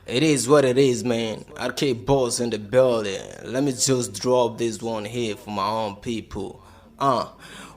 It is what it is, man. Arcade boss in the building. Let me just drop this one here for my own people.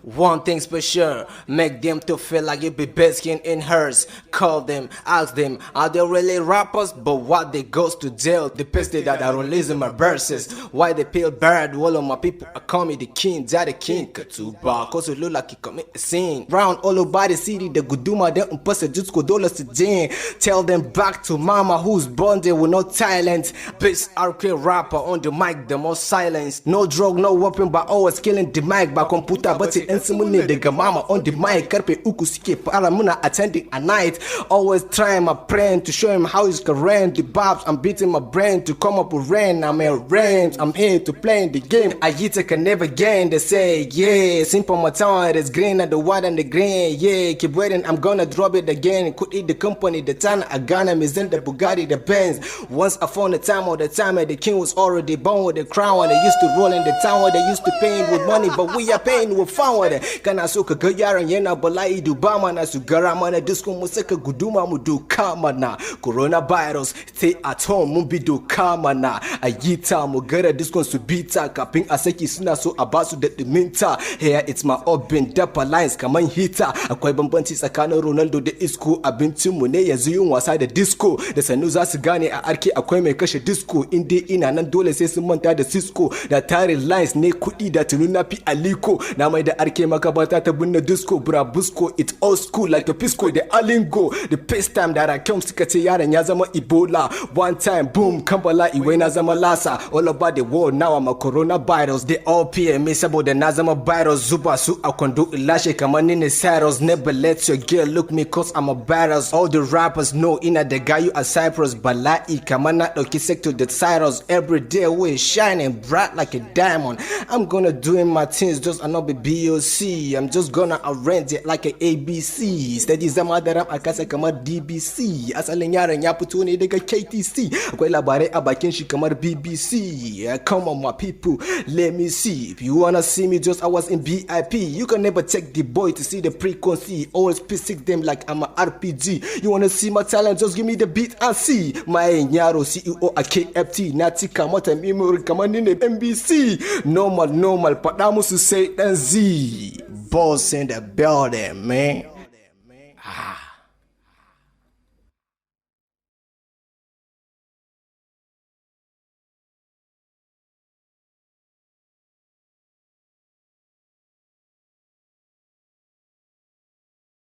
One thing's for sure, make them to feel like you be basking in hers. Call them, ask them, are they really rappers? But what they goes to jail, the pistol that I releasing my verses. Why they peel bird, all of my people are call me the king, the king. Katuba, cause you look like you commit a sin. Round all over the city, the guduma, they umpasa just go dollars to Jane. Tell them back to mama who's born there with no talent. Bitch, RK rapper on the mic, the most silence. No drug, no weapon, but always killing the mic. By computer, but it Simone Daga mama on the mic, karpe uku sike para muna attending a night. Always trying my brain to show him how he's gonna the bobs. I'm beating my brain to come up with rain. I'm in range, I'm here to play the game. Ayita can never gain. They say, yeah, simple my town, it's green and the white and the green. Yeah, keep waiting, I'm gonna drop it again. Could eat the company, the time I got him is in the Bugatti, the Benz. Once I found the time, all the time, the king was already born with the crown. And they used to roll in the town where they used to pay with money, but we are paying with fun with it. Kana so ka ga yaran yana bala'i duba mana su gara mana disco mu saka guduma mu doka mana coronavirus stay at home mun bi doka mana a yi ta mu gara disco su bita kafin a saki suna so a basu da diminta. Here it's my open dapper lines kaman hita. Akwai bambanci tsakanin Ronaldo da Isco, abincin mu ne yanzu yin wasa da disco da sannu za su gane a arke akwai mai kashe disco inda ina nan dole sai sun manta da Cisco da tarin lines ne kudi da tunu na fi aliko na mai da arke makabata ta binne disco brabusco it old school like the pisco the alingo the first time that I come suka ce yaran ya zama Ebola one time boom Kampala iwe na zama lasa all about the world now I'm a coronavirus they all fear me saboda na zama virus zuba su a kwando ilashe kamar ni ne Cyrus never let your girl look me cause I'm a virus all the rappers know ina da gayu a Cyprus bala'i kamar na dauki sector the Cyrus every day we shining bright like a diamond. I'm gonna doing my things just another BOC. I'm just gonna arrange it like an ABC. Steady zama da rap a kasa kamar DBC. Asalin yaran ya fito ne daga KTC. Akwai labarai a bakin shi kamar BBC. Yeah, come on my people, let me see. If you wanna see me just I was in BIP. You can never take the boy to see the frequency. Always P6 them like I'm a RPG. You wanna see my talent, just give me the beat and see. My nyaro CEO a KFT. Nati kamata memory kamar ni ne MBC. Normal, faɗa musu sai dan Z. Boss in the building, man.